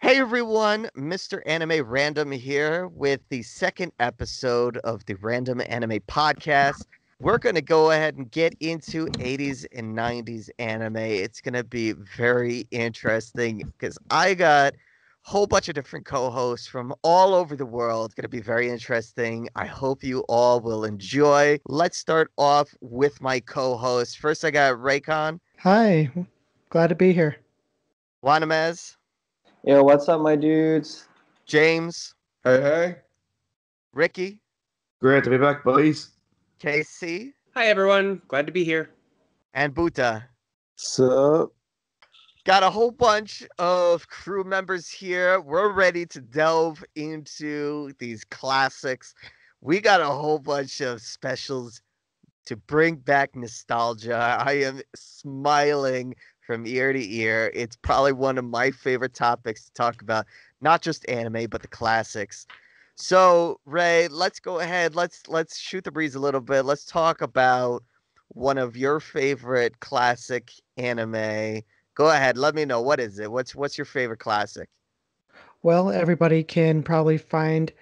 Hey everyone, MrAnimeRandom here with the second episode of the Random Anime Podcast. We're going to go ahead and get into 80s and 90s anime. It's going to be very interesting because I got a whole bunch of different co-hosts from all over the world. It's going to be very interesting. I hope you all will enjoy. Let's start off with my co-host. First, I got Raycon, Hi, glad to be here. Wanamez, Yo, what's up, my dudes? James, Hey, hey. Ricky, Great to be back, boys. KC, Hi, everyone. Glad to be here. and Buta. Sup? Got a whole bunch of crew members here. We're ready to delve into these classics. We got a whole bunch of specials to bring back nostalgia. I am smiling from ear to ear. It's probably one of my favorite topics to talk about, not just anime, but the classics. So, Ray, let's go ahead. Let's shoot the breeze a little bit. Let's talk about one of your favorite classic anime. Go ahead. Let me know. What is it? What's your favorite classic? Well, everybody can probably find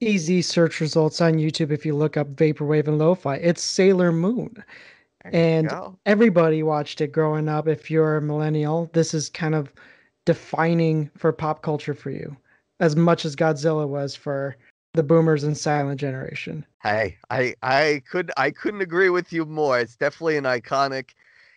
easy search results on YouTube if you look up Vaporwave and Lo-Fi. It's Sailor Moon. There you And go. everybody watched it growing up. If you're a millennial, this is kind of defining for pop culture for you, as much as Godzilla was for the boomers and silent generation. Hey, I couldn't agree with you more. It's definitely an iconic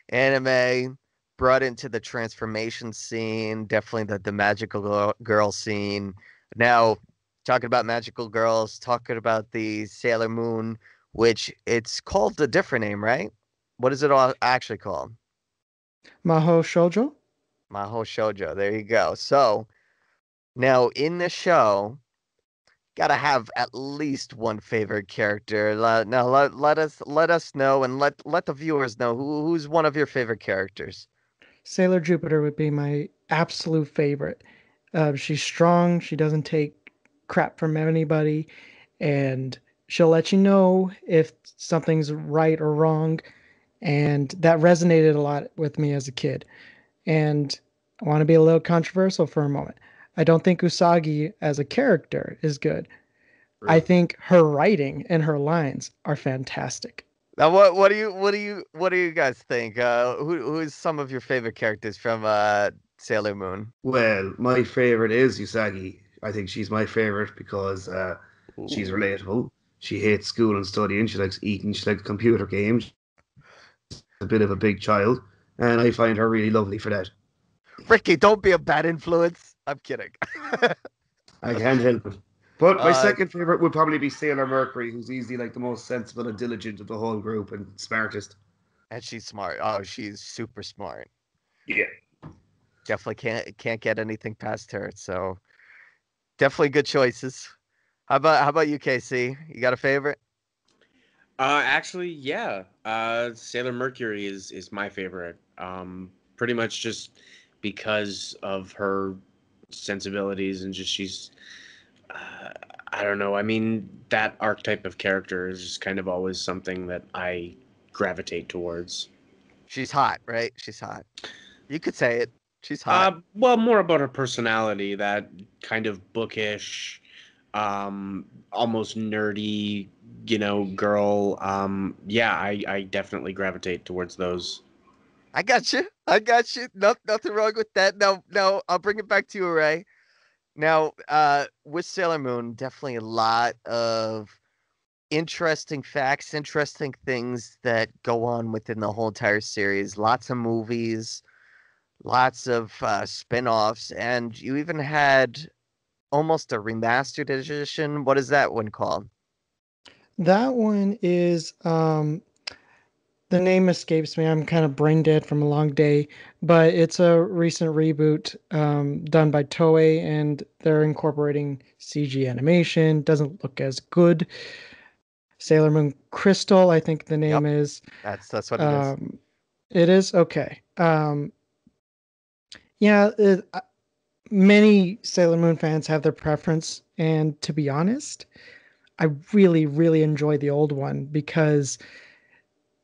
anime brought into the transformation scene, definitely the magical girl scene. Now, talking about magical girls, talking about the Sailor Moon, which it's called a different name, right? What is it all actually called? Maho Shoujo? Maho Shoujo. There you go. So now in the show, gotta have at least one favorite character. Let us know and let the viewers know who's one of your favorite characters. Sailor Jupiter would be my absolute favorite. She's strong. She doesn't take crap from anybody, and she'll let you know if something's right or wrong. And that resonated a lot with me as a kid. And I want to be a little controversial for a moment. I don't think Usagi as a character is good. I think her writing and her lines are fantastic. Now, what do you guys think? Who's some of your favorite characters from Sailor Moon? Well, my favorite is Usagi. I think she's my favorite because she's Ooh. relatable. She hates school and studying. She likes eating. She likes computer games. She's a bit of a big child, and I find her really lovely for that. Ricky, don't be a bad influence. I'm kidding. I can't help it. But my Uh, second favorite would probably be Sailor Mercury, who's easily like the most sensible and diligent of the whole group and smartest. and she's smart. Oh, she's super smart. Yeah. Definitely can't get anything past her. So definitely good choices. How about you, KC? You got a favorite? Actually, yeah. Sailor Mercury is my favorite. Pretty much just because of her sensibilities and just she's. Uh, I don't know. I mean, that archetype of character is just kind of always something that I gravitate towards. She's hot, right? She's hot. You could say it. She's hot. Well, more about her personality, that kind of bookish, almost nerdy, girl. Yeah, I definitely gravitate towards those. I got you. I got you. Nothing wrong with that. Now I'll bring it back to you, Ray. Now, with Sailor Moon, definitely a lot of interesting facts, interesting things that go on within the whole entire series. Lots of movies, lots of spin-offs, and you even had almost a remastered edition. What is that one called? That one is the name escapes me. I'm kind of brain dead from a long day, but it's a recent reboot done by Toei, and they're incorporating CG animation. Doesn't look as good. Sailor Moon Crystal, I think the Yep, name is. that's what it is. It is okay. Yeah, many Sailor Moon fans have their preference, and to be honest, I really, really enjoy the old one because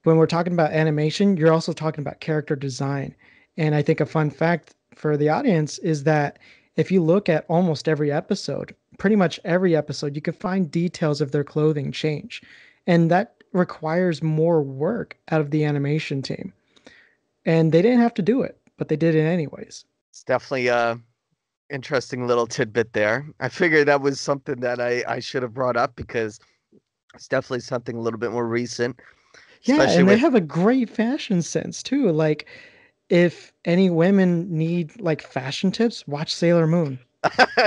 when we're talking about animation, you're also talking about character design. And I think a fun fact for the audience is that if you look at almost every episode, pretty much every episode, you can find details of their clothing change. And that requires more work out of the animation team. And they didn't have to do it, but they did it anyways. It's definitely a interesting little tidbit there. I figured that was something that I should have brought up because it's definitely something a little bit more recent, Yeah, especially and they with have a great fashion sense too. Like, if any women need like fashion tips, watch Sailor Moon.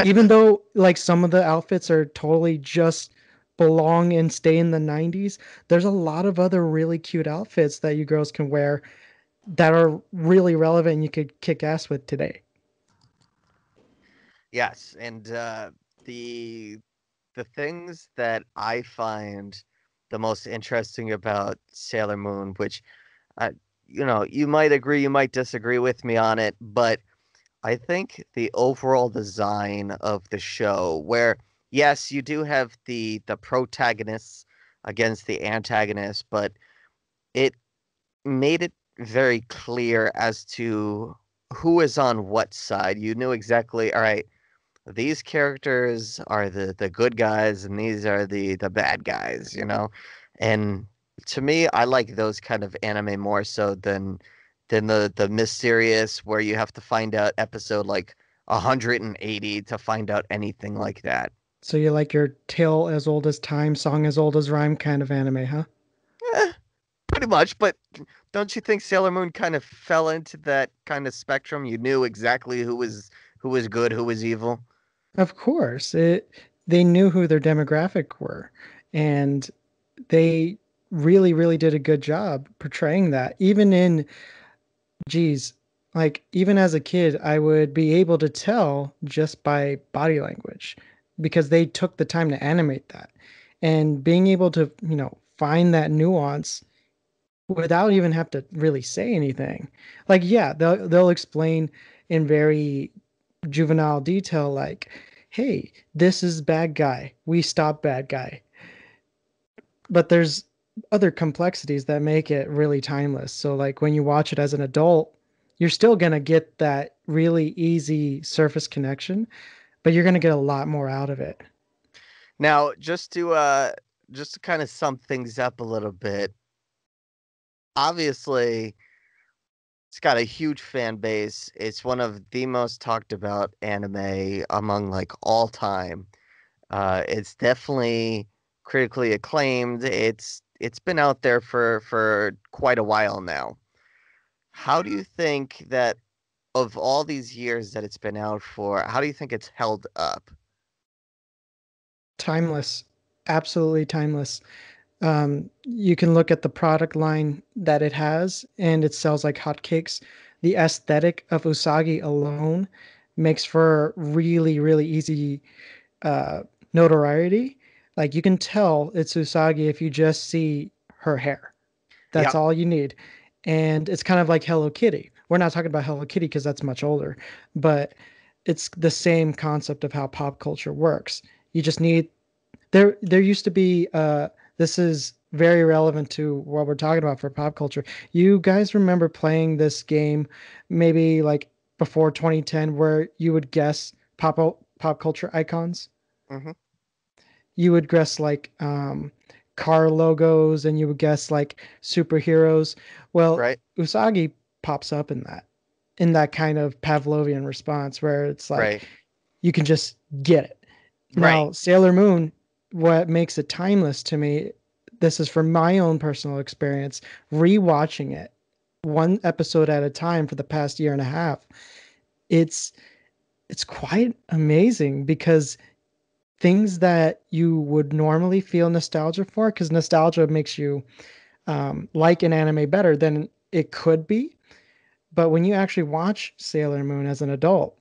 Even though like some of the outfits are totally just belong and stay in the 90s, there's a lot of other really cute outfits that you girls can wear that are really relevant and you could kick ass with today. yes, and the the things that I find the most interesting about Sailor Moon, which you might agree, you might disagree with me on it, but I think the overall design of the show, where yes, you do have the protagonists against the antagonists, but it made it very clear as to who is on what side. You knew exactly, all right, these characters are the good guys and these are the bad guys, you know? And to me, I like those kind of anime more so than the mysterious where you have to find out episode like 180 to find out anything like that. So you like your tale as old as time, song as old as rhyme kind of anime, huh? Eh, pretty much, but don't you think Sailor Moon kind of fell into that kind of spectrum? You knew exactly who was good, who was evil. Of course. They knew who their demographic were, and they really, really did a good job portraying that. Even in, geez, like even as a kid, I would be able to tell just by body language because they took the time to animate that. And being able to, find that nuance without even have to really say anything. Like, yeah, they'll explain in very juvenile detail, like, hey, this is bad guy. We stop bad guy. But there's other complexities that make it really timeless. So like when you watch it as an adult, you're still gonna get that really easy surface connection, but you're gonna get a lot more out of it. Now, just to kind of sum things up a little bit, obviously it's got a huge fan base. It's one of the most talked about anime among like all time. It's definitely critically acclaimed. It's been out there for quite a while now. How do you think that of all these years that it's been out for, how do you think it's held up? Timeless. Absolutely timeless. You can look at the product line that it has, and it sells like hotcakes. The aesthetic of Usagi alone makes for really, really easy uh, notoriety. Like you can tell it's Usagi if you just see her hair. That's Yep. all you need. And it's kind of like Hello Kitty. We're not talking about Hello Kitty because that's much older, but it's the same concept of how pop culture works. You just need there used to be this is very relevant to what we're talking about for pop culture. You guys remember playing this game maybe like before 2010 where you would guess pop culture icons? Hmm. You would guess like car logos and you would guess like superheroes. Well, Right. Usagi pops up in that kind of Pavlovian response where it's like Right. you can just get it. Right. Now, Sailor Moon, what makes it timeless to me, this is from my own personal experience, rewatching it one episode at a time for the past year and a half. It's it's quite amazing because things that you would normally feel nostalgia for, because nostalgia makes you like an anime better than it could be. But when you actually watch Sailor Moon as an adult,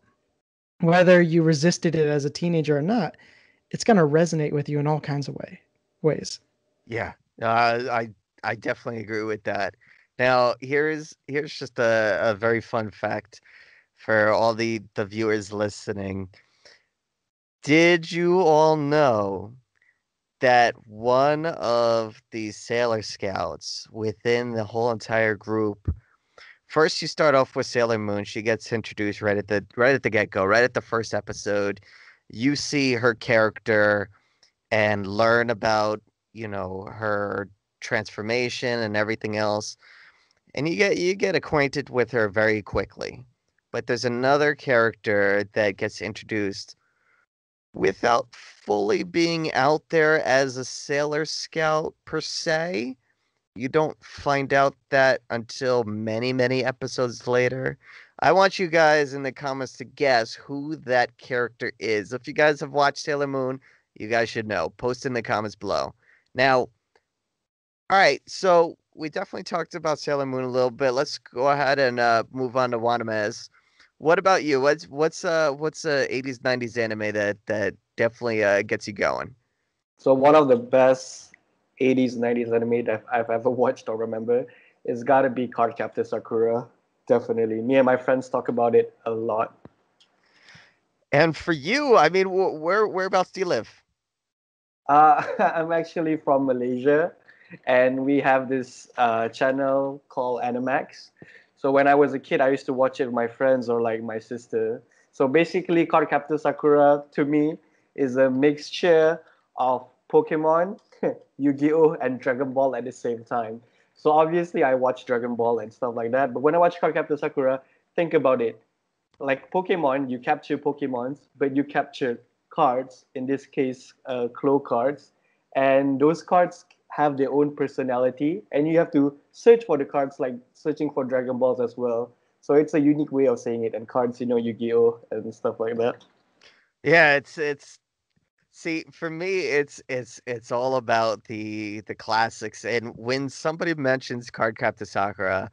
whether you resisted it as a teenager or not, it's going to resonate with you in all kinds of ways. Yeah. I definitely agree with that. Now, here's just a very fun fact for all the viewers listening. Did you all know that one of the Sailor Scouts within the whole entire group first you start off with Sailor Moon. She gets introduced right at the get-go, right at the first episode. You see her character and learn about, her transformation and everything else. And you get acquainted with her very quickly. But there's another character that gets introduced without fully being out there as a Sailor Scout per se. You don't find out that until many, many episodes later. I want you guys in the comments to guess who that character is. If you guys have watched Sailor Moon, you guys should know. Post in the comments below. Now, all right, so we definitely talked about Sailor Moon a little bit. Let's go ahead and move on to Wanama's. What about you? What's a 80s 90s anime that definitely gets you going? So one of the best 80s, 90s anime that I've ever watched or remember is gotta be Cardcaptor Sakura. Definitely. Me and my friends talk about it a lot. And for you, I mean, whereabouts do you live? I'm actually from Malaysia, and we have this channel called Animax. So when I was a kid, I used to watch it with my friends or like my sister. So basically, Cardcaptor Sakura to me is a mixture of Pokemon, Yu-Gi-Oh, and Dragon Ball at the same time. So obviously, I watch Dragon Ball and stuff like that. But when I watch Cardcaptor Sakura, think about it. Like Pokemon, you capture Pokemons, but you capture cards, in this case, claw cards, and those cards have their own personality, and you have to search for the cards, like searching for Dragon Balls as well. So it's a unique way of saying it, and cards, Yu-Gi-Oh and stuff like that. Yeah, it's see, for me it's all about the classics. And when somebody mentions Cardcaptor Sakura,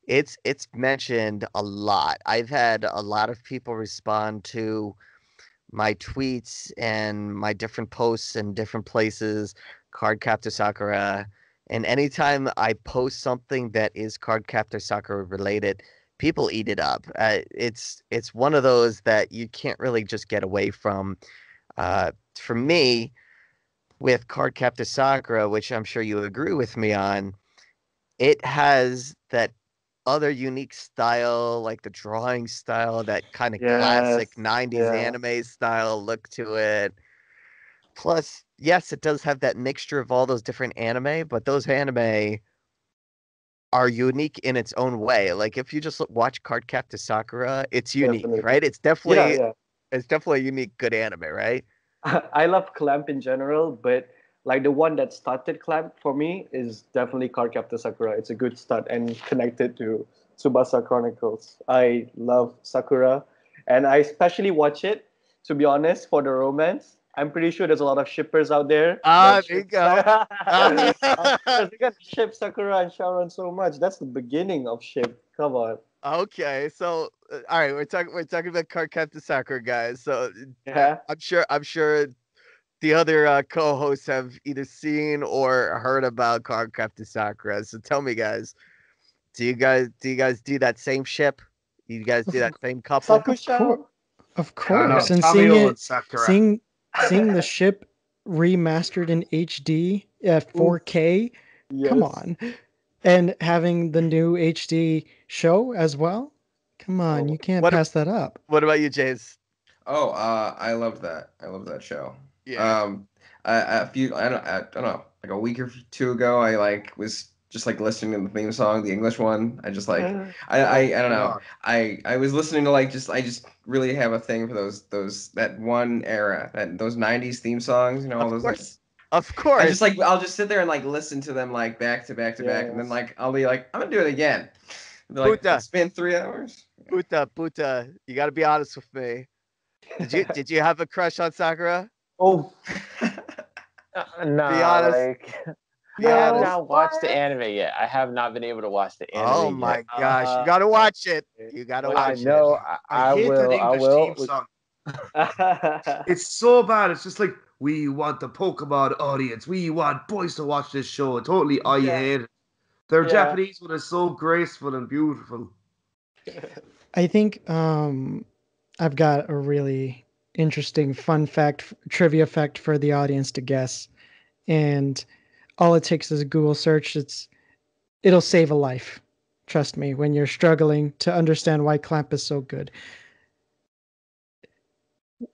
it's mentioned a lot. I've had a lot of people respond to my tweets and my different posts in different places, Cardcaptor Sakura. And anytime I post something that is Cardcaptor Sakura related, people eat it up. It's one of those that you can't really just get away from. For me, with Cardcaptor Sakura, which I'm sure you agree with me on, it has that other unique style, like the drawing style, that kind of Yes, classic 90s yeah, anime style look to it. Plus, yes, it does have that mixture of all those different anime, but those anime are unique in its own way. Like if you just watch Cardcaptor Sakura, it's unique, definitely. right? It's Yeah, definitely yeah. it's definitely a unique good anime, right? I love Clamp in general, but like the one that started Clamp for me is definitely Cardcaptor Sakura. It's a good start and connected to Tsubasa Chronicles. I love Sakura, and I especially watch it, to be honest, for the romance. I'm pretty sure there's a lot of shippers out there that There you ship. go. Of course, you got to ship Sakura and Sharon so much. That's the beginning of ship. Come on. Okay, so all right, we're talking about Cardcaptor Sakura, guys. So Yeah. I'm sure the other co-hosts have either seen or heard about Cardcaptor Sakura. So tell me, guys, do you guys do that same ship? Do you guys do that same couple? Of course, Sakusha. of I don't course, know. and Tamio and Sakura. seeing the ship remastered in HD at Oof, 4K. Come yes. on, and having the new HD show as well. Come on, Oh, you can't What pass that up. what about you, James? Oh, I love that. I love that show. Yeah. Um, I don't know, like a week or two ago, I like was just like listening to the theme song, the English one. I just like, Oh I don't know. God. I was listening to like I just really have a thing for those that one era, that those '90s theme songs. All Of those like. course. Of I just course. like I'll just sit there and like listen to them like back to back to back, and then yes. like I'll be like I'm gonna do it again. And they're like Puta, it's been 3 hours. Puta, you got to be honest with me. Did you have a crush on Sakura? Oh, Be Nah, honest. like Be I have honest. not watched the anime yet. I have not been able to watch the Oh anime yet. my gosh, you got to watch it. You got to But I watch it. know I I hate that will. I English theme will. song. oh. It's so bad. It's just like we want the Pokemon audience. We want boys to watch this show. Totally, I Yeah, hate it. Their yeah. Japanese one is so graceful and beautiful. I think I've got a really interesting fun fact, trivia fact for the audience to guess, and all it takes is a Google search. It'll save a life. Trust me, when you're struggling to understand why Clamp is so good.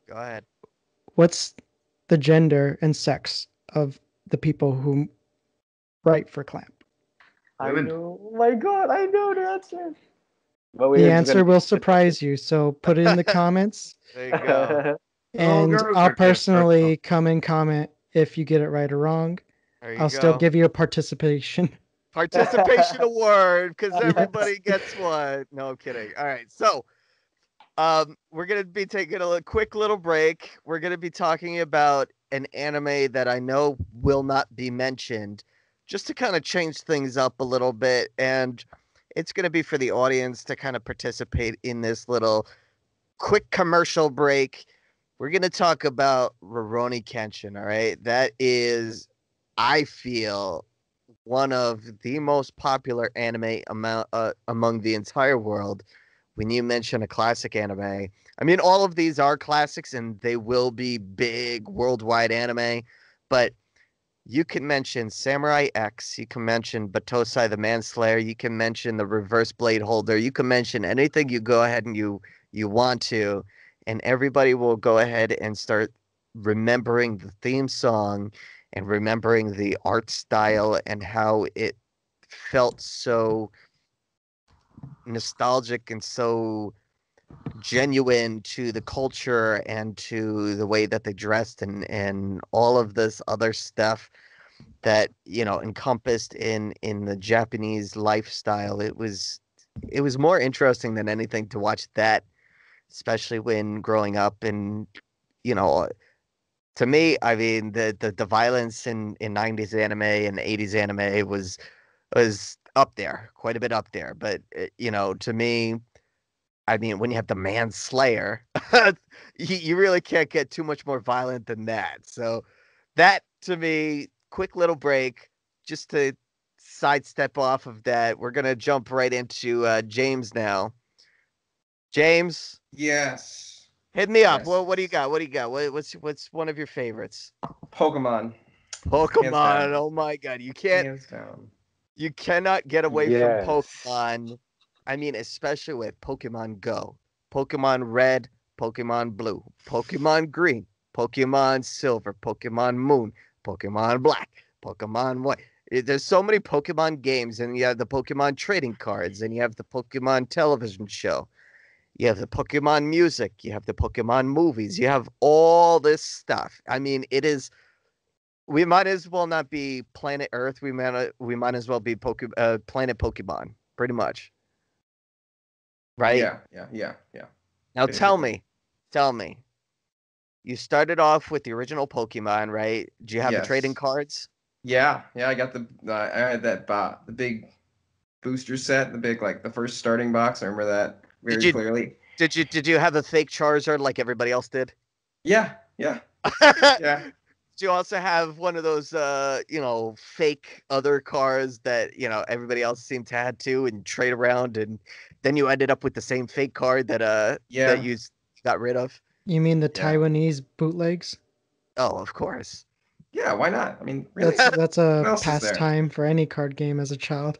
Go ahead. What's the gender and sex of the people who write for Clamp? I Women. know. Oh my God, I know the answer. But The we're just answer gonna will surprise you, so put it in the comments, There you go. Oh, and girls I'll are cute. personally come and comment if you get it right or wrong. There you I'll still go. give you a participation. Participation award because Yes. everybody gets one. No, I'm kidding. All right, so we're gonna be taking a quick little break. We're gonna be talking about an anime that I know will not be mentioned, just to kind of change things up a little bit, and it's gonna be for the audience to kind of participate in this little quick commercial break. We're gonna talk about Rurouni Kenshin. All right, that is, I feel, one of the most popular anime among the entire world. When you mention a classic anime, I mean, all of these are classics and they will be big worldwide anime, but you can mention Samurai X, you can mention Batosai the Manslayer, you can mention the Reverse Blade Holder, you can mention anything you go ahead and you want to, and everybody will go ahead and start remembering the theme song and remembering the art style and how it felt so nostalgic and so genuine to the culture and to the way that they dressed and all of this other stuff that encompassed in the Japanese lifestyle. It was more interesting than anything to watch that, especially when growing up. And you know to me, I mean, the violence in 90s anime and 80s anime was up there, quite a bit up there. But to me, I mean, when you have the manslayer, you really can't get too much more violent than that. So that, to me, quick little break, just to sidestep off of that. We're gonna jump right into James now. James, Yes. hit me up. Yes. What do you got? What do you got? What's one of your favorites? Pokemon. Hands Pokemon. down. Oh my God, Hands down. you cannot get away from Yes. Pokemon. I mean, especially with Pokemon Go, Pokemon Red, Pokemon Blue, Pokemon Green, Pokemon Silver, Pokemon Moon, Pokemon Black, Pokemon White. There's so many Pokemon games, and you have the Pokemon trading cards, and you have the Pokemon television show. You have the Pokemon music, you have the Pokemon movies, you have all this stuff. I mean, it is, we might as well not be planet Earth. We might as well be planet Pokemon, pretty much, right? Yeah. Now Basically. tell me, you started off with the original Pokemon, right? Do you have the trading Yes. cards? Yeah. I got I had that the big booster set, the big like the first starting box. I remember that Did very you clearly. did you have the fake Charizard like everybody else did? Yeah. Yeah. Do you also have one of those fake other cars that, everybody else seemed to had to and trade around, and then you ended up with the same fake card that Yeah. you got rid of? You mean the Yeah. Taiwanese bootlegs? Oh, of course. Yeah, why not? I mean, really? That's What a else is there? pastime for any card game as a child.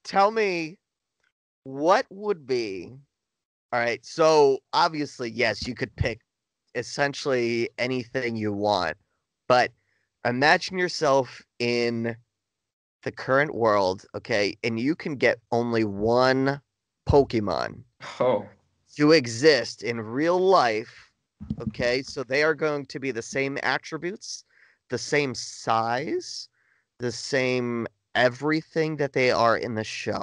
Tell me, what would be, all right, so obviously, yes, you could pick essentially anything you want, but imagine yourself in the current world, okay, and you can get only one Pokemon Oh. to exist in real life, okay? So they are going to be the same attributes, the same size, the same everything that they are in the show,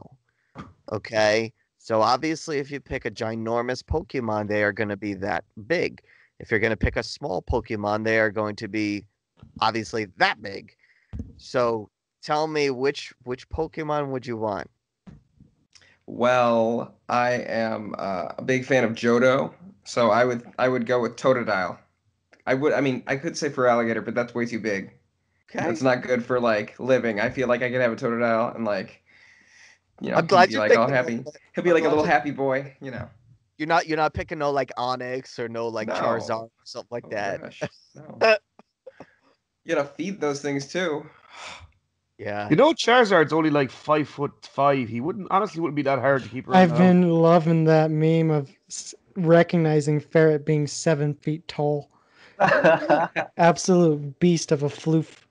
okay? So obviously, if you pick a ginormous Pokemon, they are going to be that big. If you're going to pick a small Pokemon, they are going to be obviously that big. So tell me, which Pokemon would you want? Well, I am a big fan of Johto, so I would go with Totodile. I mean, I could say for alligator, but that's way too big. That's Okay. not good for like living. I feel like I could have a Totodile and like, I'm he'd glad be you're like all thinking about happy. that. He'll be I'm like a glad little happy boy. you're not picking no like Onyx or no like Charizard No. or something like Oh that. gosh. No. You gotta feed those things too. Yeah. You know, Charizard's only like 5'5". He wouldn't be that hard to keep around I've the house. been loving that meme of recognizing Ferret being 7 feet tall. Absolute beast of a floof.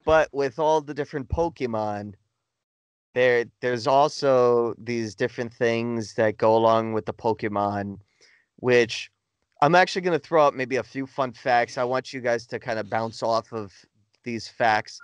But with all the different Pokemon, there's also these different things that go along with the Pokemon, which I'm actually going to throw out maybe a few fun facts. I want you guys to kind of bounce off of these facts.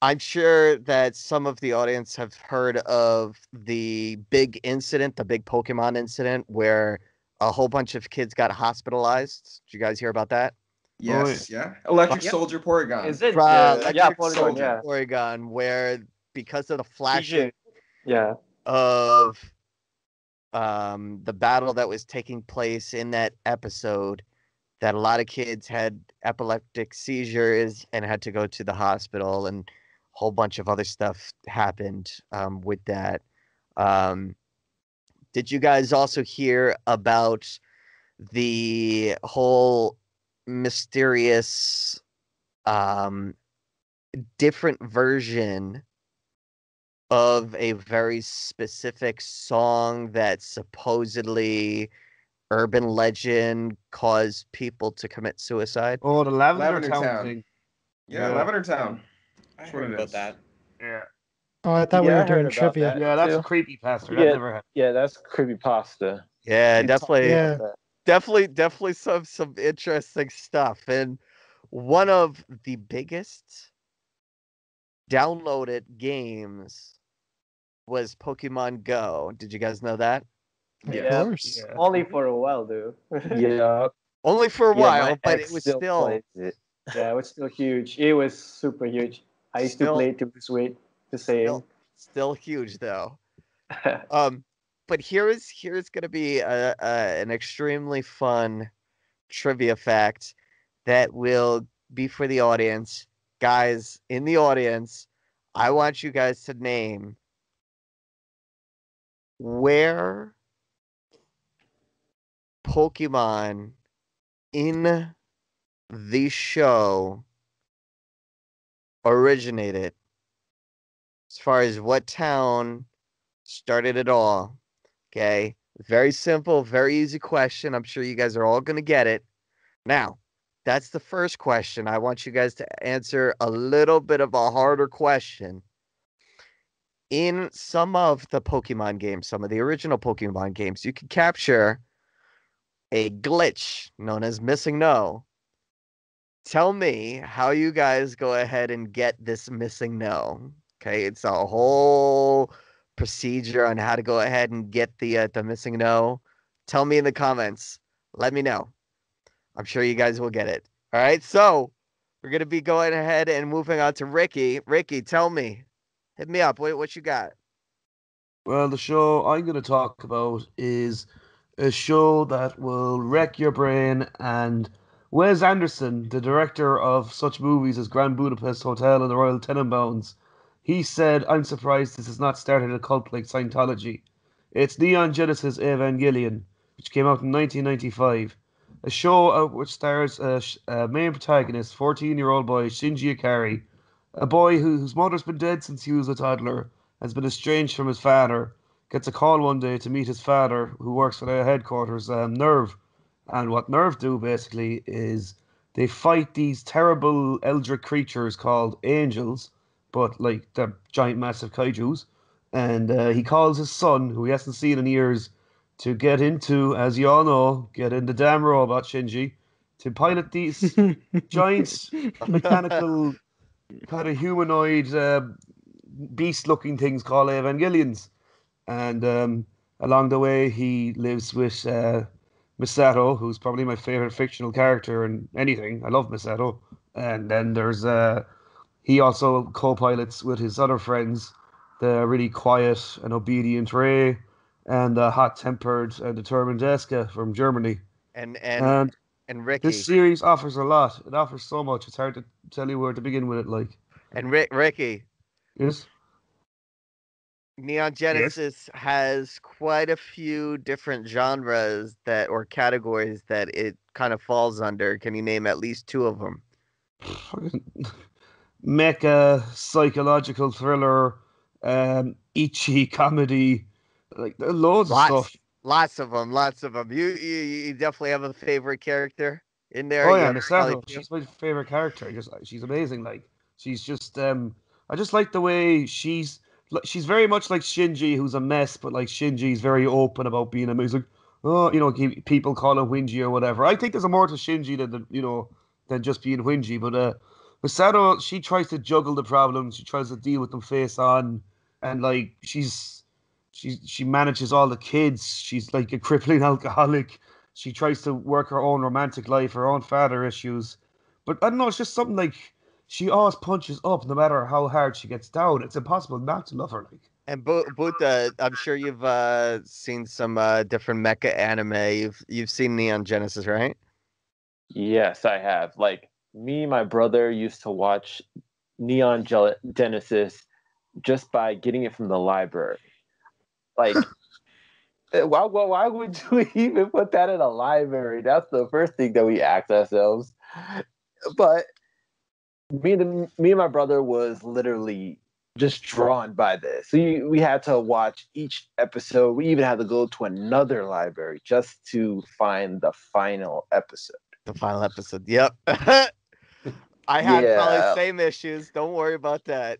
I'm sure that some of the audience have heard of the big incident, the big Pokemon incident, where a whole bunch of kids got hospitalized. Did you guys hear about that? Yes, yeah. Electric Yep. Soldier Porygon. Is it? Electric Yeah, Polygon. Soldier Yeah. Oregon, where because of the flashing Seizure. Yeah. of the battle that was taking place in that episode, that a lot of kids had epileptic seizures and had to go to the hospital, and a whole bunch of other stuff happened with that. Um, did you guys also hear about the whole mysterious um, different version of a very specific song that supposedly urban legend caused people to commit suicide? Oh, the Lavender Lavender Town Town. thing. Yeah, Yeah. Lavender Town. I That's what heard it about is. that. Yeah. Oh, I thought we Yeah, were I heard doing about trivia. that. Yeah, that's a too. creepy pastor. That Yeah, never happened. yeah, that's creepypasta. Yeah, You talked definitely, Yeah. about definitely some interesting stuff. And one of the biggest downloaded games was Pokemon Go. Did you guys know that? Of Yes. Yeah. course. Yeah. Only for a while, though. that. Yeah, Only for a yeah, while, my but ex it was still still plays it. Yeah, it was still huge. It was super huge. I used to Still- play it to lose weight. Just saying. still huge though. But here's gonna be an extremely fun trivia fact that will be for the audience. Guys in the audience, I want you guys to name where Pokemon in the show originated, as far as what town started it all. Okay. Very simple, very easy question. I'm sure you guys are all going to get it. Now, that's the first question. I want you guys to answer a little bit of a harder question. In some of the Pokemon games, some of the original Pokemon games, you can capture a glitch known as missing no. Tell me how you guys go ahead and get this missing no. Okay, it's a whole procedure on how to go ahead and get the missing no. Tell me in the comments. Let me know. I'm sure you guys will get it. All right, so we're gonna be going ahead and moving on to Ricky. Ricky, tell me, hit me up. What you got? Well, the show I'm going to talk about is a show that will wreck your brain. And Wes Anderson, the director of such movies as Grand Budapest Hotel and The Royal Tenenbaums, he said, "I'm surprised this has not started a cult like Scientology." It's Neon Genesis Evangelion, which came out in 1995. A show which stars a main protagonist, 14-year-old boy Shinji Ikari, a boy whose mother's been dead since he was a toddler, has been estranged from his father, gets a call one day to meet his father, who works for their headquarters, Nerve. And what Nerve do basically is they fight these terrible eldritch creatures called angels, but like they're giant, massive kaijus. And he calls his son, who he hasn't seen in years, to get into, as you all know, get in the damn robot, Shinji, to pilot these giant mechanical kind of humanoid beast-looking things called Evangelions. And along the way, he lives with Misato, who's probably my favorite fictional character in anything. I love Misato. And then there's he also co-pilots with his other friends, the really quiet and obedient Ray, and the hot-tempered and determined Eska from Germany. And and And and this Ricky series offers a lot. It offers so much. It's hard to tell you where to begin with it. Like, and Ricky. yes, Neon yes. Genesis has quite a few different genres that or categories that it kind of falls under. Can you name at least two of them? mecha psychological thriller, ichi comedy, like there are loads of Lots, stuff. lots of them, lots of them. You definitely have a favorite character in there. Oh You yeah, have probably Misato, she's my favorite character. Just she's amazing. Like she's just I just like the way she's very much like Shinji, who's a mess, but like Shinji's very open about being a mess. He's like, oh, people call him whingy or whatever. I think there's a more to Shinji than just being whingy. But Misato, she tries to juggle the problems. She tries to deal with them face on, and like she manages all the kids. She's like a crippling alcoholic. She tries to work her own romantic life, her own father issues. But I don't know, it's just something like she always punches up no matter how hard she gets down. It's impossible not to love her. Like, and Buddha. I'm sure you've seen some different mecha anime. You've seen Neon Genesis, right? Yes, I have. Like me and my brother used to watch Genesis just by getting it from the library. Like, why would you even put that in a library? That's the first thing that we asked ourselves. But me and my brother was literally just drawn by this. We had to watch each episode. We even had to go to another library just to find the final episode. The final episode. Yep. I had probably Yeah, same issues. Don't worry about that.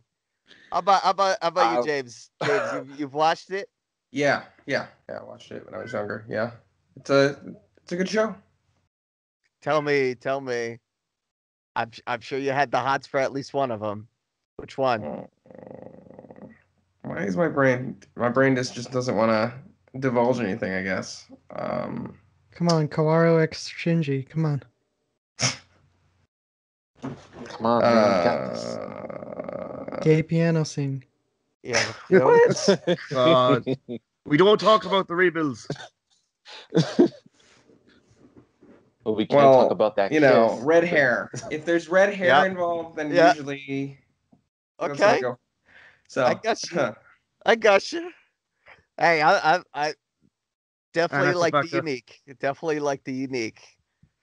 How about you, I, James? James, you've watched it? Yeah, yeah, yeah. I watched it when I was younger. Yeah, it's a good show. Tell me. I'm sure you had the hots for at least one of them. Which one? Mm, Why is my brain? My brain just doesn't want to divulge anything. I guess. Come on, Kawaro X Shinji. Come on. come on, man, you got this. Gay piano scene. Yeah. what? God, we don't talk about the rebuilds. But we can't talk Well, about that kiss. red hair. If there's red hair Yep. involved, then Yeah. usually that's what I Okay. go. So, I got you. I got you. Hey, I definitely like the Anasafaka. unique. Definitely like the unique.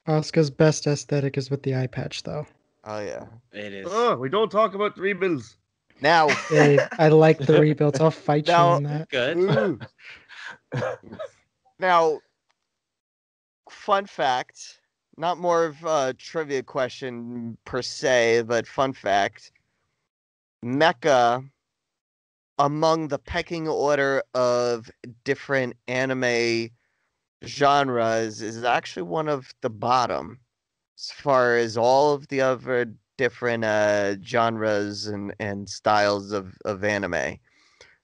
Asuka's best aesthetic is with the eye patch, though. Oh yeah. It is. Oh, we don't talk about the rebuilds. Now, Hey, I like the rebuilds. I'll fight you Now- on that. Good. ooh. Now, fun fact. Not more of a trivia question per se, but fun fact. Mecha, among the pecking order of different anime genres, is actually one of the bottom as far as all of the other different genres and styles of anime.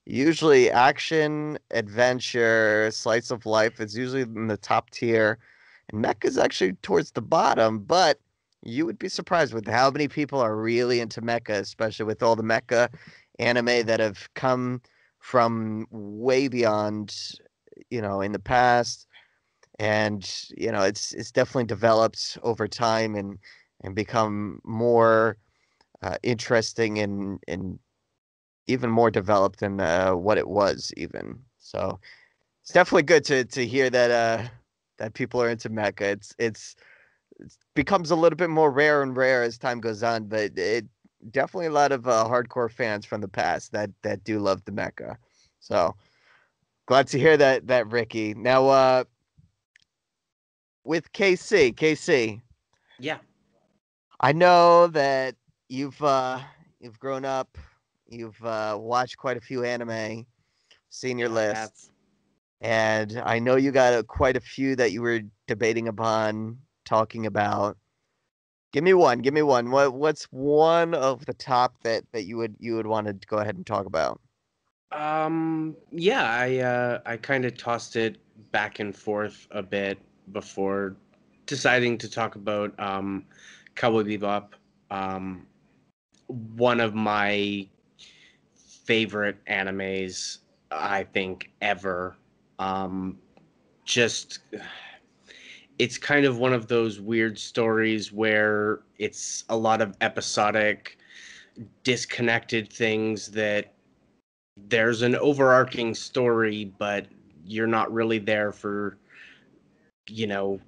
Usually action, adventure, slice of life is usually in the top tier, and mecha is actually towards the bottom, but you would be surprised with how many people are really into mecha, especially with all the mecha anime that have come from way beyond, in the past. And, it's definitely developed over time and become more interesting and even more developed than what it was even. So it's definitely good to hear that people are into mecha. It becomes a little bit more rare and rare as time goes on, but it definitely a lot of hardcore fans from the past that do love the mecha. So glad to hear that Ricky. Now with KC, Yeah. I know that you've grown up, you've watched quite a few anime, seen your I have. list, and I know you got quite a few that you were debating upon talking about. Give me one. Give me one. What's one of the top that you would want to go ahead and talk about? Yeah, I kind of tossed it back and forth a bit before deciding to talk about Cowboy Bebop. Um, One of my favorite animes, I think, ever. Um, just it's kind of one of those weird stories where it's a lot of episodic, disconnected things that there's an overarching story, but you're not really there for, you know,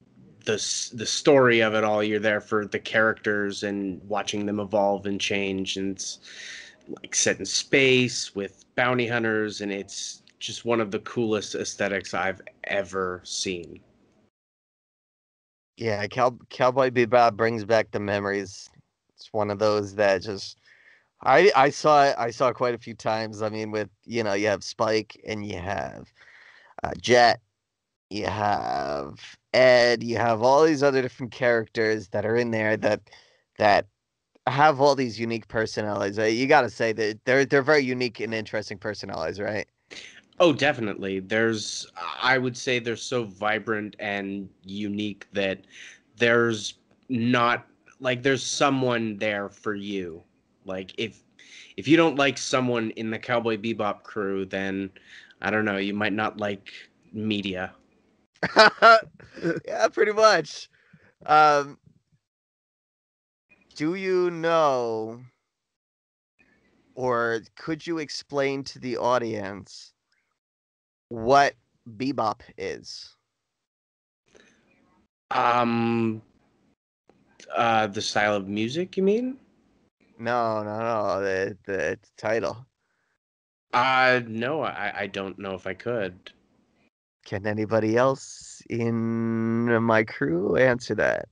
the story of it all. You're there for the characters and watching them evolve and change, and it's like set in space with bounty hunters, and it's just one of the coolest aesthetics I've ever seen. Yeah, Cowboy Bebop brings back the memories. It's one of those that just I saw it quite a few times. I mean, with you have Spike and you have Jet, you have Ed, you have all these other different characters that are in there that have all these unique personalities. You got to say that they're very unique and interesting personalities, right? Oh, definitely. I would say they're so vibrant and unique that there's not like there's someone there for you. Like if you don't like someone in the Cowboy Bebop crew, then I don't know, you might not like media. Yeah, pretty much. Um, do you know, or could you explain to the audience what bebop is? Um, the style of music, you mean? No, no, no. The title. No, I don't know if I could. Can anybody else in my crew answer that?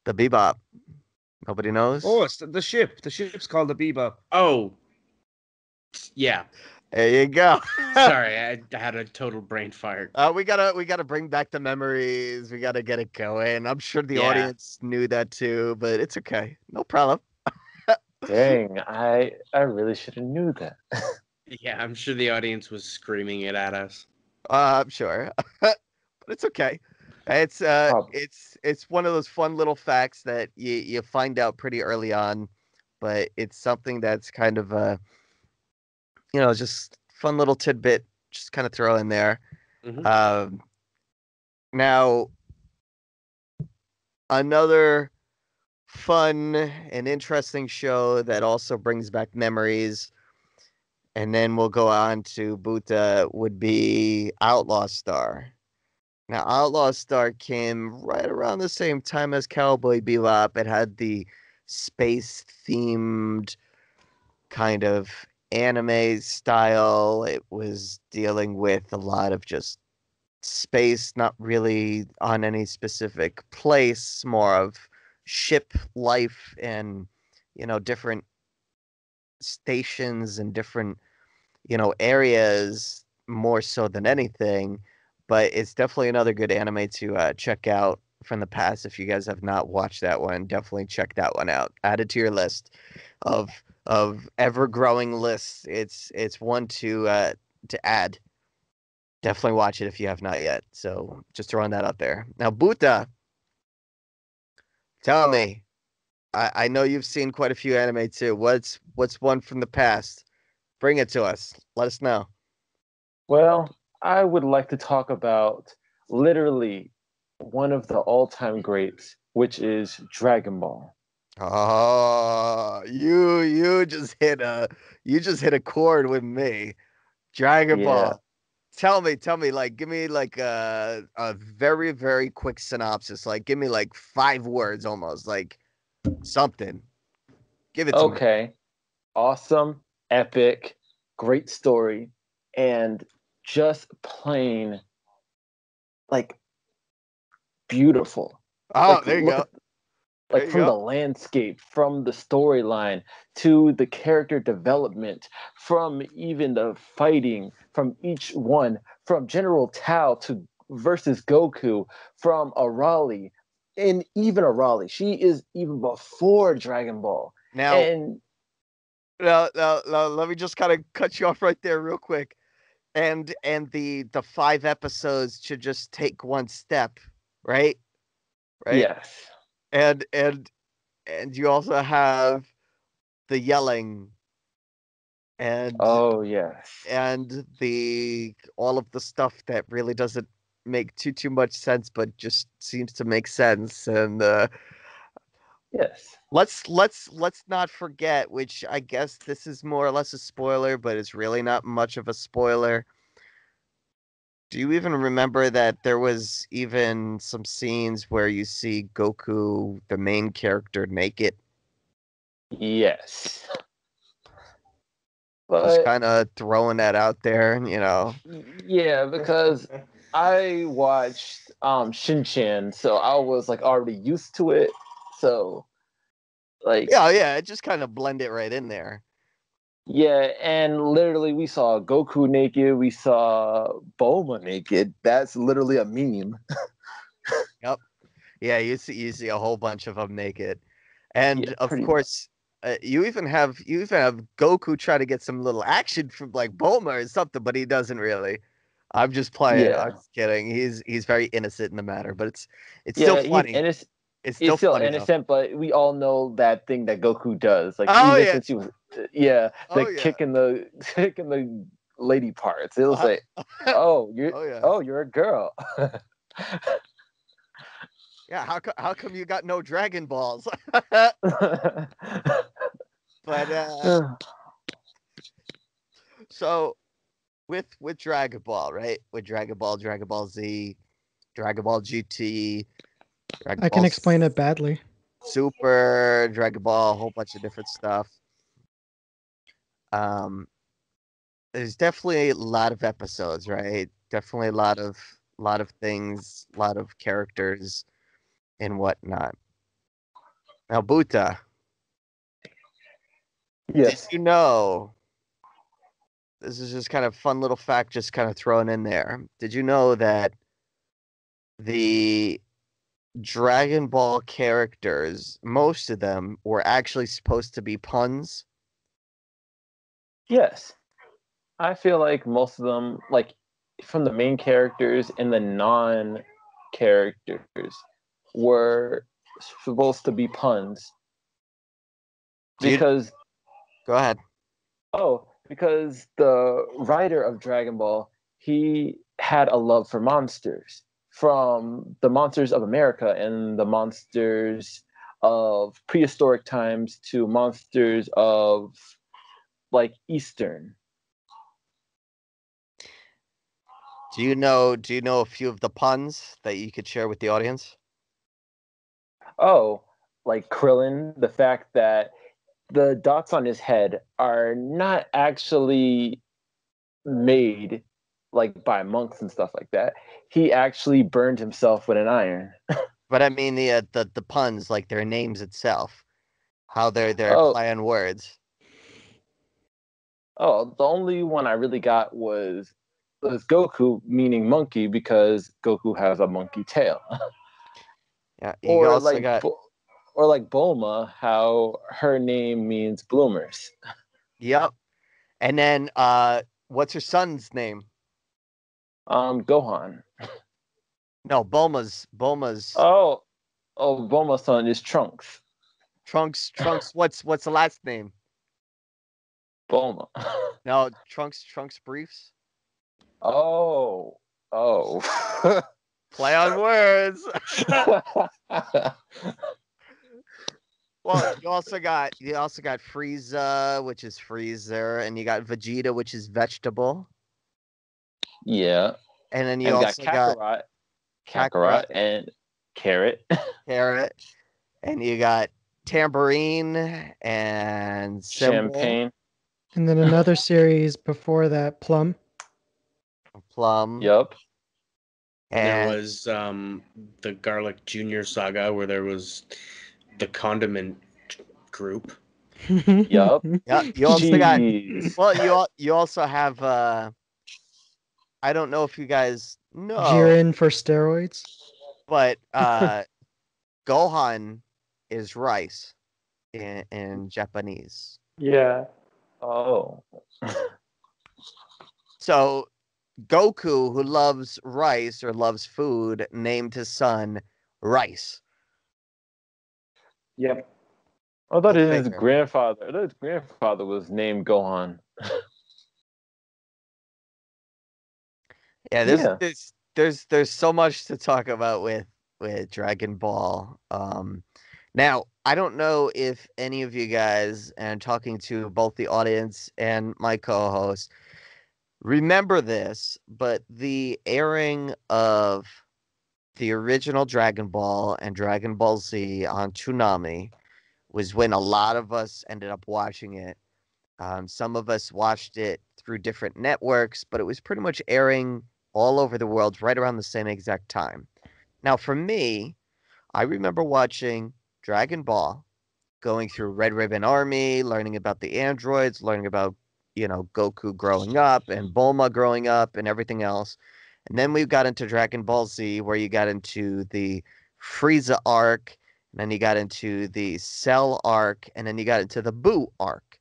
The bebop. Nobody knows. Oh, it's the ship. The ship's called the Bebop. Oh, yeah. There you go. Sorry, I had a total brain fart. We gotta bring back the memories. We gotta get it going. I'm sure the Yeah. audience knew that too, but it's okay. No problem. Dang, I really should have knew that. Yeah, I'm sure the audience was screaming it at us. I'm sure, but it's okay. It's Prob- it's one of those fun little facts that you find out pretty early on, but it's something that's kind of just fun little tidbit, just kind of throw in there. Mhm. Now another fun and interesting show that also brings back memories, and then we'll go on to Buta, would be Outlaw Star. Now, Outlaw Star came right around the same time as Cowboy Bebop. It had the space themed kind of anime style. It was dealing with a lot of just space, not really on any specific place, more of ship life and, different stations and different, areas more so than anything. But it's definitely another good anime to check out from the past. If you guys have not watched that one, definitely check that one out. Add it to your list of ever growing lists. It's one to add. Definitely watch it if you have not yet. So just throwing that out there. Now, Buta, tell me. I know you've seen quite a few anime too. What's one from the past? Bring it to us. Let us know. Well, I would like to talk about literally one of the all-time greats, which is Dragon Ball. Oh, you just hit a chord with me. Dragon Yeah. Ball. Tell me, like, give me like a very, very quick synopsis. Like, give me like 5 words almost, like something. Give it to me. Okay. Awesome, epic, great story, and just plain like beautiful. Oh, Like there you look go. at There like you from the go. landscape, from the storyline to the character development, from even the fighting, from each one, from General Tao to versus Goku, from Arali, and even Arali. She is even before Dragon Ball. Now, And now, let me just kind of cut you off right there, real quick. And the 5 episodes should just take one step, right? Right. yes. And you also have the yelling and Oh yes. the all of the stuff that really doesn't make too much sense, but just seems to make sense. And Yes. let's not forget, which I guess this is more or less a spoiler, but it's really not much of a spoiler. Do you even remember that there was even some scenes where you see Goku, the main character, naked? Yes. Just But kind of throwing that out there, yeah, because I watched Shin-Chan, so I was like already used to it. So like Yeah, it just kind of blend it right in there. yeah, and literally we saw Goku naked, we saw Bulma naked. That's literally a meme. Yep. Yeah, you see a whole bunch of them naked, and Yeah, of pretty much. course, you even have Goku try to get some little action from like Bulma or something, but he doesn't really. I'm just playing. I'm Yeah. just kidding. He's very innocent in the matter, but it's still Yeah, he's funny. innocent. It's He's still still funny though. innocent, but we all know that thing that Goku does. Like Oh even yeah. since he was, yeah, Oh the yeah. kicking the kicking the lady parts. It was Uh, like, oh, oh yeah. you're a girl. Yeah. How come you got no Dragon Balls? But so with Dragon Ball, right? With Dragon Ball Z, Dragon Ball GT, Dragon I Ball can explain it badly. Super, Dragon Ball, a whole bunch of different stuff. Um, there's definitely a lot of episodes, right? Definitely a lot of things, a lot of characters and whatnot. Now, Buta, did Yes. you know? This is just kind of fun little fact, just kind of thrown in there. Did you know that the Dragon Ball characters, most of them were actually supposed to be puns? Yes. I feel like most of them, like from the main characters and the non characters, were supposed to be puns Do you because go ahead? because the writer of Dragon Ball, he had a love for monsters, from the monsters of America and the monsters of prehistoric times to monsters of like Eastern. Do you know a few of the puns that you could share with the audience? Oh, like Krillin, the fact that the dots on his head are not actually made like by monks and stuff like that. He actually burned himself with an iron. But I mean the puns, like their names itself, how they're Oh, play on words. the only one I really got was Goku, meaning monkey, because Goku has a monkey tail. Yeah, you or also like got or like Bulma, how her name means bloomers. yep. And then what's her son's name? Gohan. No, Bulma's Oh, Bulma's son is Trunks. Trunks, what's the last name? Bulma. No, Trunks briefs. Oh, oh. Play on words. Well, you also got Frieza, which is freezer, and you got Vegeta, which is vegetable, Yeah, and then you and we got also got Kakarot, Kakarot, and Carrot. carrot, and you got tambourine and symbol, Champagne. And then another series before that, Plum. plum, Yup. There and was the Garlic Junior saga where there was the condiment group. Yup. yeah, you also got Cheese. well, you also have I don't know if you guys know, Jiren for steroids. but Gohan is rice in Japanese. Yeah. Oh. So Goku, who loves rice or loves food, named his son Rice. Yep. I Go thought figure. his grandfather was named Gohan. Yeah, there's Yeah. there's there's so much to talk about with Dragon Ball. Now I don't know if any of you guys, and talking to both the audience and my co-host, remember this, but the airing of the original Dragon Ball and Dragon Ball Z on Toonami was when a lot of us ended up watching it. Some of us watched it through different networks, but it was pretty much airing all over the world right around the same exact time. Now, for me, I remember watching Dragon Ball, going through Red Ribbon Army, learning about the androids, learning about, Goku growing up and Bulma growing up and everything else. And then we got into Dragon Ball Z, where you got into the Frieza arc, and then you got into the Cell arc, and then you got into the Boo arc.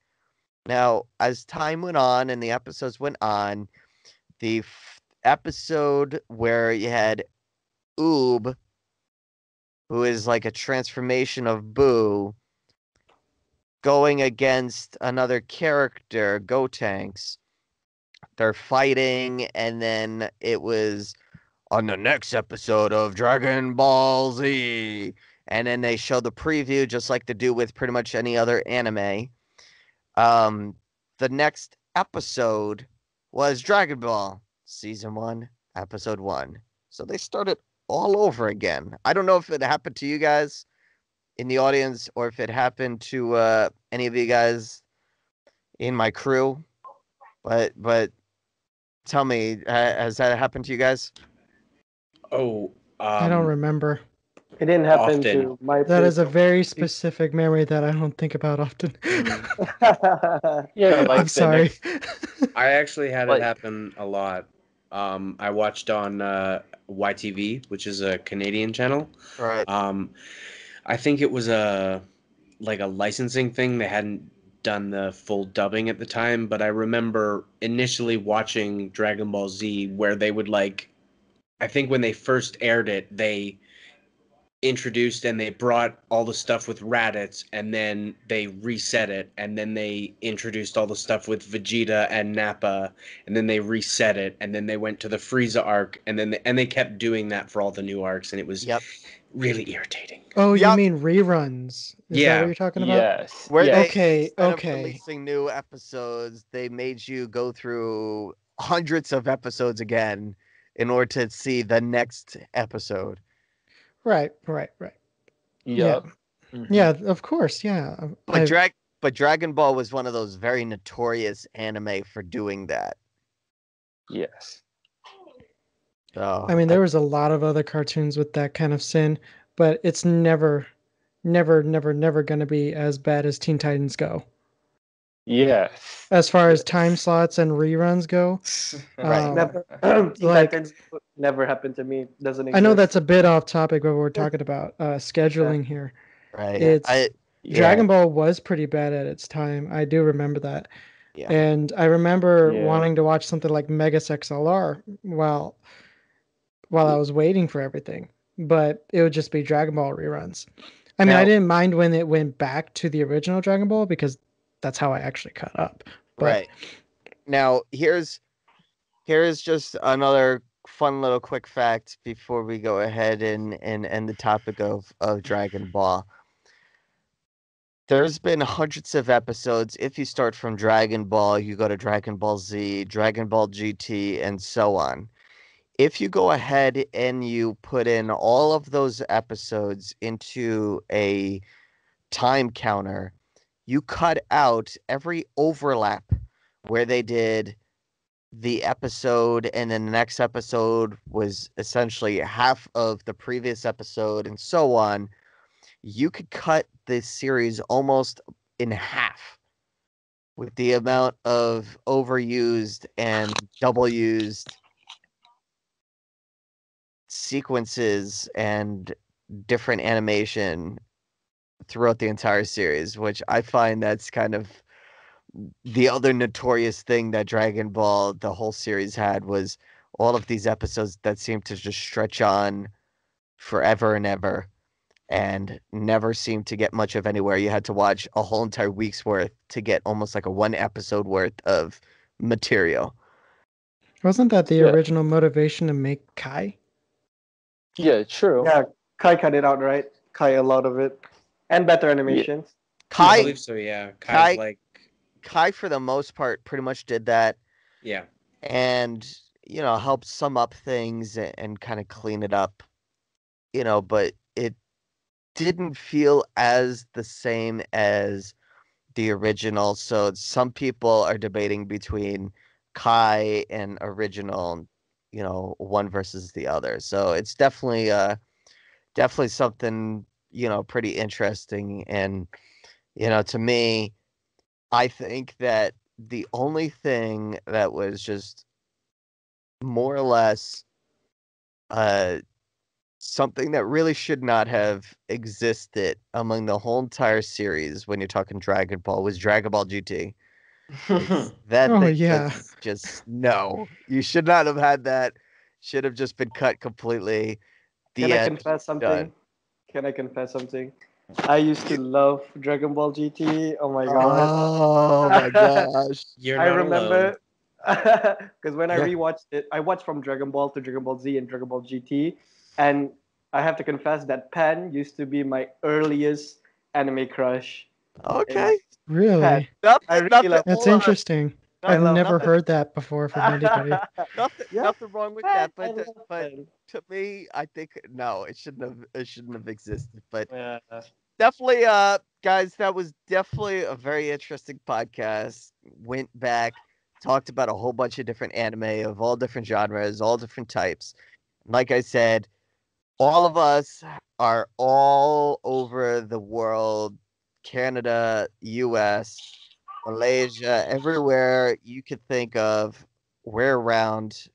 Now, as time went on and the episodes went on, the episode where you had Oob, who is like a transformation of Boo, going against another character, Gotenks. They're fighting, and then it was on the next episode of Dragon Ball Z. And then they show the preview, just like they do with pretty much any other anime. The next episode was Dragon Ball Season 1, Episode 1. So they started all over again. I don't know if it happened to you guys in the audience or if it happened to any of you guys in my crew, but tell me, has that happened to you guys? Oh, I don't remember. It didn't happen Often. to my That is a person. very specific memory that I don't think about often. Yeah, like I'm the sorry. I actually had Like- it happen a lot. I watched on YTV, which is a Canadian channel. Right. I think it was a licensing thing. They hadn't done the full dubbing at the time, but I remember initially watching Dragon Ball Z where they would I think when they first aired it, they introduced and they brought all the stuff with Raditz, and then they reset it, and then they introduced all the stuff with Vegeta and Nappa, and then they reset it, and then they went to the Frieza arc, and then they kept doing that for all the new arcs, and it was Yep. really irritating. Oh, you Yep. mean reruns? Is that Yeah. what you're talking about? Yes. Where yes. Okay, instead of okay. releasing new episodes, they made you go through hundreds of episodes again in order to see the next episode. Right. Yep. Yeah, of course. Yeah. But I've- Dragon Ball was one of those very notorious anime for doing that. Yes. So, I mean, there was a lot of other cartoons with that kind of sin, but it's never going to be as bad as Teen Titans Go. Yes. As far as time slots and reruns go, Right. Never, like- Titans never happened to me. Doesn't exist. I know that's a bit off topic, but we're talking about scheduling here. right. It's Yeah. Dragon Ball was pretty bad at its time. I do remember that. Yeah. And I remember Yeah. wanting to watch something like Megas XLR while I was waiting for everything, but it would just be Dragon Ball reruns. I mean, I Now- didn't mind when it went back to the original Dragon Ball because that's how I actually caught up. But Right. Now, here's just another fun little quick fact before we go ahead and end the topic of Dragon Ball. There's been hundreds of episodes. If you start from Dragon Ball, you go to Dragon Ball Z, Dragon Ball GT, and so on. If you go ahead and you put in all of those episodes into a time counter, you cut out every overlap where they did the episode and then the next episode was essentially half of the previous episode and so on. You could cut this series almost in half with the amount of overused and double used sequences and different animation throughout the entire series, which I find that's kind of the other notorious thing that Dragon Ball, the whole series had, was all of these episodes that seemed to just stretch on forever and ever and never seemed to get much of anywhere. You had to watch a whole entire week's worth to get almost like a one episode worth of material. wasn't that the Yeah. original motivation to make Kai? Yeah. True. Yeah, Kai cut it out, right? Kai a lot of it, and better animations. I Kai, believe so, yeah. Kai's Kai for the most part pretty much did that. yeah. and help sum up things and kind of clean it up, but it didn't feel as the same as the original. So some people are debating between Kai and original, one versus the other. So it's definitely something, pretty interesting. And, to me, I think that the only thing that was just more or less uh something that really should not have existed among the whole entire series when you're talking Dragon Ball was Dragon Ball GT. That Oh thing yeah. was just no. You should not have had that. Should have just been cut completely. Can The I end. confess Done. something? Can I confess something? I used to love Dragon Ball GT. Oh my god. Oh my gosh. You're I not alone. remember because when I Yeah. rewatched it, I watched from Dragon Ball to Dragon Ball Z and Dragon Ball GT, and I have to confess that Pan used to be my earliest anime crush in my Okay. Pan. Really? I Nothing. really Nothing. love That's Hold on. interesting. I I've love never Nothing. Pan. heard that before from anybody. Nothing. Yeah, Nothing wrong with Pan. that. I But love but Pan. to me, I think no. It shouldn't have. It shouldn't have existed. But Yeah. definitely, guys, that was definitely a very interesting podcast. Went back, talked about a whole bunch of different anime of all different genres, all different types. Like I said, all of us are all over the world, Canada, US, Malaysia, everywhere you could think of. We're around,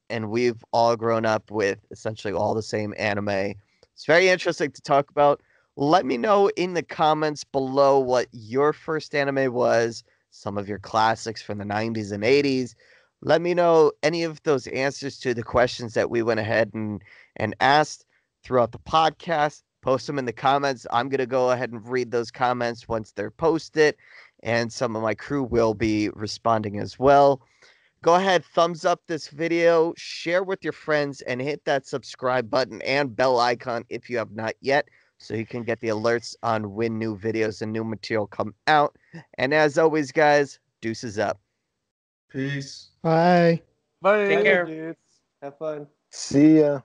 and we've all grown up with essentially all the same anime. It's very interesting to talk about. Let me know in the comments below what your first anime was, some of your classics from the 90s and 80s. Let me know any of those answers to the questions that we went ahead and asked throughout the podcast. Post them in the comments. I'm going to go ahead and read those comments once they're posted, and some of my crew will be responding as well. Go ahead, thumbs up this video, share with your friends, and hit that subscribe button and bell icon if you have not yet, so you can get the alerts on when new videos and new material come out. And as always, guys, deuces up. Peace. Bye. Take Bye. care. Dudes, have fun. See ya.